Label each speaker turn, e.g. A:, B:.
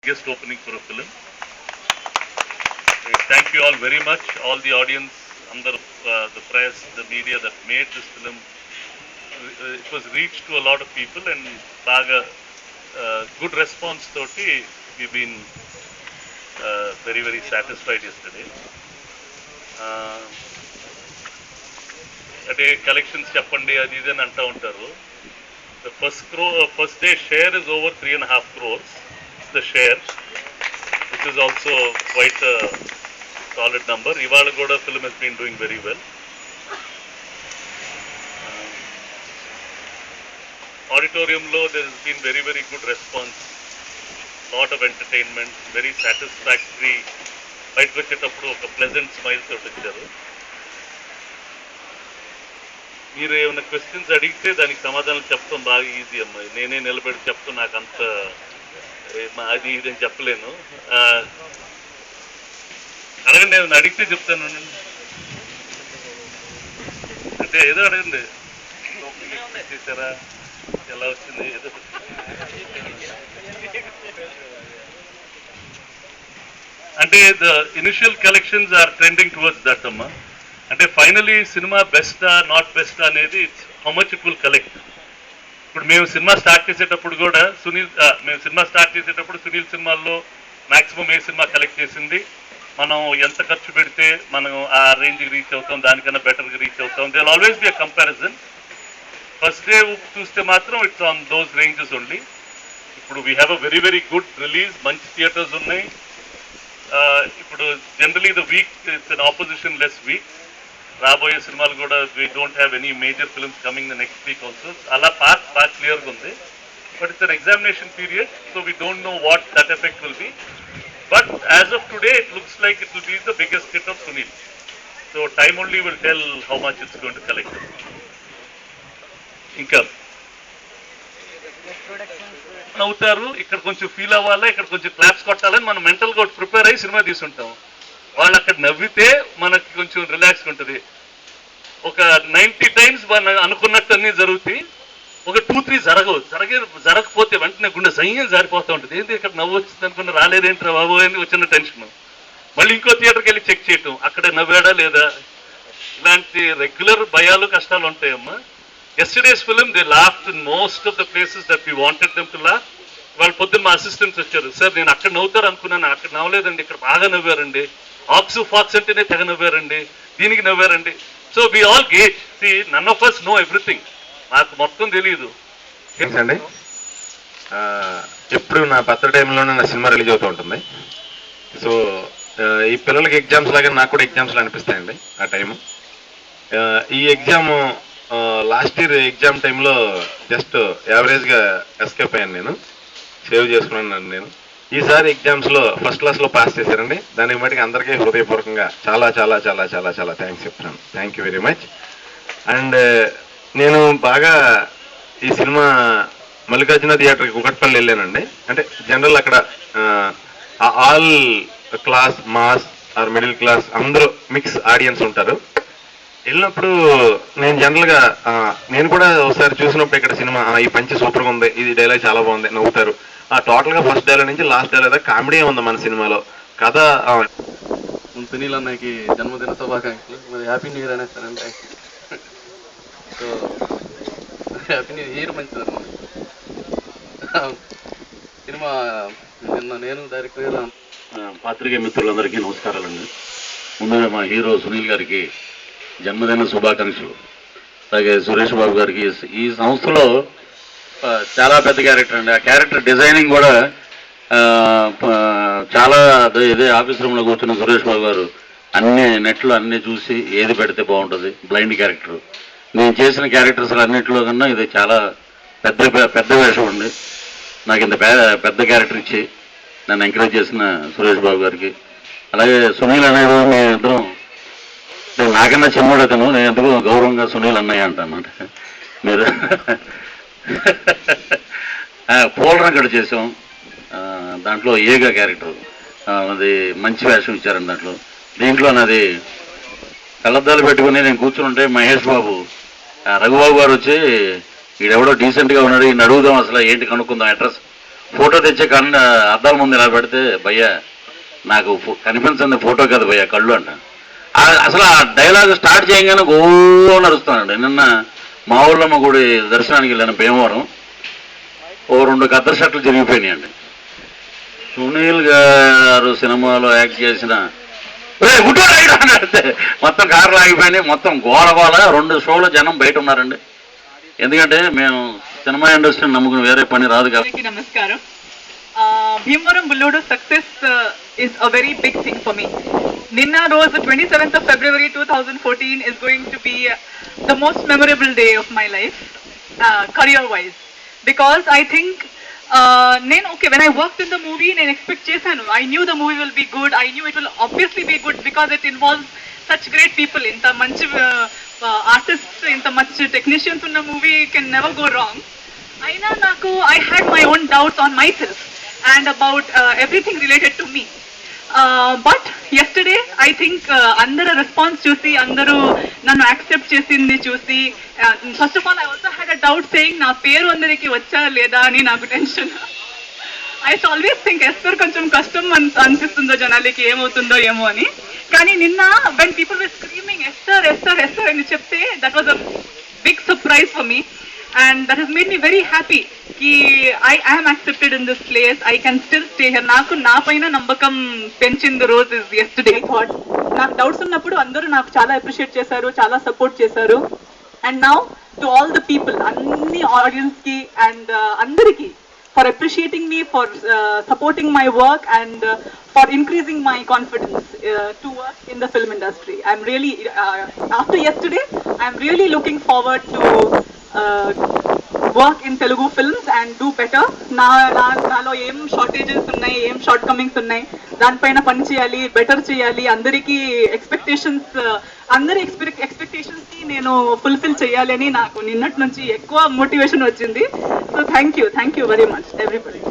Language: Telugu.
A: Biggest opening for a film. Thank you all very much, all the audience, under the press, the media that made this film. It was reached to a lot of people and baga good response toti we've been very very satisfied yesterday. Ade collections cheppandi adi idi ani anta untaru. The first day share is over 3.5 crores. The share, which is also quite a solid number. Ivala Goda film has been doing very well. Auditorium lo there has been very very good response. Lot of entertainment, very satisfactory. Bite vachetappudu oka pleasant smile tho vacharu. మీరు ఏమైనా క్వశ్చన్స్ అడిగితే దానికి సమాధానం చెప్పడం బాగా ఈజీ అమ్మాయి. నేనే నిలబెట్టి చెప్తూ నాకు అంత అది ఇది అని చెప్పలేను. అడగండి, ఏమైనా అడిగితే చెప్తాను. అంటే ఏదో అడగండి. చేశారా, ఎలా వచ్చింది, ఏదో. అంటే the initial collections are trending towards that అమ్మా. అంటే ఫైనలీ సినిమా బెస్టా నాట్ బెస్టా అనేది it's how much it will collect. ఇప్పుడు మేము సినిమా స్టార్ట్ చేసేటప్పుడు కూడా సునీల్ సినిమాల్లో మ్యాక్సిమం ఏ సినిమా కలెక్ట్ చేసింది, మనం ఎంత ఖర్చు పెడితే మనం ఆ రేంజ్కి రీచ్ అవుతాం, దానికన్నా బెటర్గా రీచ్ అవుతాం. They will always be a comparison. First day చూస్తే మాత్రం it's on those ranges only. ఇప్పుడు we have a very very good release, మంచి థియేటర్స్ ఉన్నాయి. ఇప్పుడు generally the week it's an opposition less week. రాబోయే సినిమాలు కూడా we don't have any major films coming the next week also. అలా బాగా క్లియర్గా ఉంది. But it's an examination period, so we don't know what that effect will be. But as of today it looks like it will be the biggest hit of Sunil. So time only will tell how much it's going to collect. ఇంకా అవుతారు, ఇక్కడ కొంచెం ఫీల్ అవ్వాలా, ఇక్కడ కొంచెం క్లాప్స్ కొట్టాలని మనం మెంటల్గా ప్రిపేర్ అయ్యి సినిమా తీసుంటాం. వాళ్ళు అక్కడ నవ్వితే మనకి కొంచెం రిలాక్స్గా ఉంటుంది. ఒక 90 times మనం అనుకున్నట్టు అన్నీ జరుగుతాయి, ఒక 2-3 జరగకపోతే వెంటనే గుండె సైన్యం జారిపోతూ ఉంటుంది. ఏంటి ఇక్కడ నవ్వు వచ్చింది అనుకున్న, రాలేదేంటి బాబు అని వచ్చిన టెన్షన్. మళ్ళీ ఇంకో థియేటర్కి వెళ్ళి చెక్ చేయటం, అక్కడ నవ్వాడా లేదా. ఇలాంటి రెగ్యులర్ భయాలు కష్టాలు ఉంటాయమ్మా. Yesterday's film, they laughed in most of the places that we wanted them to laugh. వాళ్ళు పొద్దున్న మా అసిస్టెంట్స్ వచ్చారు, సార్ నేను అక్కడ నవ్వుతారు అనుకున్నాను, అక్కడ నవ్వలేదండి, ఇక్కడ బాగా నవ్వారండి, ఫాక్స్ అంటేనే తెగ నవ్వారండి, దీనికి నవ్వారండి. So we all gauge. See none of us know everything. నాకు మొత్తం తెలియదు
B: అండి. ఎప్పుడు నా బర్త్డే టైంలోనే నా సినిమా రిలీజ్ అవుతూ ఉంటుంది. సో ఈ పిల్లలకి ఎగ్జామ్స్ లాగా నాకు కూడా ఎగ్జామ్స్లో అనిపిస్తాయండి ఆ టైము. ఈ ఎగ్జామ్ లాస్ట్ ఇయర్ ఎగ్జామ్ టైంలో జస్ట్ యావరేజ్గా ఎస్కేప్ అయ్యాను, నేను సేవ్ చేసుకున్నాను. నేను ఈసారి ఎగ్జామ్స్లో ఫస్ట్ క్లాస్లో పాస్ చేశారండి. దానికి మటుకు అందరికీ హృదయపూర్వకంగా చాలా చాలా చాలా చాలా చాలా థ్యాంక్స్ చెప్తున్నాను. Thank you very much. And నేను బాగా ఈ సినిమా మల్లికార్జున థియేటర్కి కుకట్పల్లి వెళ్ళానండి. అంటే జనరల్ అక్కడ all class, mass or middle class అందరూ మిక్స్ ఆడియన్స్ ఉంటారు. వెళ్ళినప్పుడు నేను జనరల్గా నేను కూడా ఒకసారి చూసినప్పుడు ఇక్కడ సినిమా ఈ పంచి సూపర్గా ఉంది, ఇది డైలాగ్ చాలా బాగుంది, నవ్వుతారు. టోటల్గా ఫస్ట్ డైలాగ్ నుంచి లాస్ట్ డైలాగ్ దాకా కామెడీ ఉంది మన సినిమాలో. కథ
C: సునీల్ అన్నకి జన్మదిన శుభాకాంక్షలు. మరి హ్యాపీ న్యూ ఇయర్ అనేస్తానంటే. సో హ్యాపీ న్యూ ఇయర్, మంచిదన్నమాట. సినిమా నిన్న నేను డైరెక్టర్
D: పాత్రికే మిత్రులందరికీ నమస్కారాలండి. ముందుగా మా హీరో సునీల్ గారికి జన్మదిన శుభాకాంక్షలు. అలాగే సురేష్ బాబు గారికి ఈ సంస్థలో చాలా పెద్ద క్యారెక్టర్ అండి. ఆ క్యారెక్టర్ డిజైనింగ్ కూడా చాలా ఇదే ఆఫీస్ రూమ్లో కూర్చున్న సురేష్ బాబు గారు అన్ని నెట్లో అన్నీ చూసి ఏది పెడితే బాగుంటుంది. బ్లైండ్ క్యారెక్టర్, నేను చేసిన క్యారెక్టర్స్ అన్నింటిలో కన్నా ఇది చాలా పెద్ద వేషం అండి. నాకు ఇంత పెద్ద క్యారెక్టర్ ఇచ్చి నన్ను ఎంకరేజ్ చేసిన సురేష్ బాబు గారికి, అలాగే సునీల్ అనేది మేము ఇద్దరం, నాకన్నా చిన్నవాడు అతను, నేను ఎందుకు గౌరవంగా సునీల్ అన్నయ్య అంటానమాట. మీరు పోలరంగడు చేసాం, దాంట్లో ఏగా క్యారెక్టర్, అది మంచి వేషం ఇచ్చారండి దాంట్లో. దీంట్లో నాది కళ్ళద్దాలు పెట్టుకుని నేను కూర్చుంటే మహేష్ బాబు, రఘుబాబు గారు వచ్చి ఈడెవడో డీసెంట్గా ఉన్నాడు, ఈయన అడుగుదాం అసలు ఏంటి కనుక్కుందాం అడ్రస్ ఫోటో తెచ్చే అద్దాల ముందు ఇలా పెడితే భయ్యా నాకు కనిపించింది ఫోటో కదా భయ్యా కళ్ళు అంట. అసలు ఆ డైలాగ్ స్టార్ట్ చేయగానే గో నడుస్తానండి. నిన్న మా ఊళ్ళమ్మ గుడి దర్శనానికి వెళ్ళాను భీమవరం. ఓ 2 కద్దరు షర్ట్లు జరిగిపోయినాయండి. సునీల్ గారు సినిమాలో యాక్ట్ చేసిన అని అడితే మొత్తం కార్లు ఆగిపోయినాయి, మొత్తం గోల 2 షోల జనం బయట ఉన్నారండి. ఎందుకంటే మేము సినిమా ఇండస్ట్రీని నమ్ముకుని వేరే పని రాదు కాబట్టి.
E: నమస్కారం. Bhimavaram Bullodu success is a very big thing for me. Ninna రోజు 27th of February 2014 is going to be the most memorable day of my life, career wise, because I think when I worked in the movie నేను expect చేశాను. I knew the movie will be good. I knew it will obviously be good because it involves such great people. ఇంత మంచి ఆర్టిస్ట్, ఇంత మంచి టెక్నీషియన్స్ ఉన్న movie can never go wrong. అయినా నాకు I had my own doubts on myself and about everything related to me. But yesterday I think అందరు రెస్పాన్స్ చూసి, అందరూ నన్ను యాక్సెప్ట్ చేసింది చూసి, first of all I also had a doubt saying నా పేరు అందరికి వచ్చా లేదా అని నాకు టెన్షన్. I always think ఎస్టర్ కొంచెం కష్టం అనిపిస్తుందో జనాలకి, ఏమవుతుందో ఏమో అని. కానీ నిన్న when people were screaming Esther Esther Esther అని చెప్తే that was a big surprise for me. And that has made me very happy ki I am accepted in this place. I can still stay here. Naaku na paina nambakam penchindi rose is yesterday. I thought నాకు డౌట్స్ ఉన్నప్పుడు అందరూ నాకు చాలా అప్రిషియేట్ చేశారు, చాలా సపోర్ట్ చేశారు. And now to all the people, అన్ని ఆడియన్స్ కి అండ్ అందరికి, for appreciating me, for supporting my work and for increasing my confidence to work in the film industry. I'm really after yesterday I'm really looking forward to work in Telugu films and do better. నాలో ఏం షార్టేజెస్ ఉన్నాయి, ఏం షార్ట్ కమింగ్స్ ఉన్నాయి, దానిపైన పని చేయాలి, బెటర్ చేయాలి. అందరికీ ఎక్స్పెక్టేషన్స్, అందరి ఎక్స్పెక్టేషన్స్ కి నేను ఫుల్ఫిల్ చేయాలి అని నాకు నిన్నటి నుంచి ఎక్కువ మోటివేషన్ వచ్చింది. So thank you very much everybody.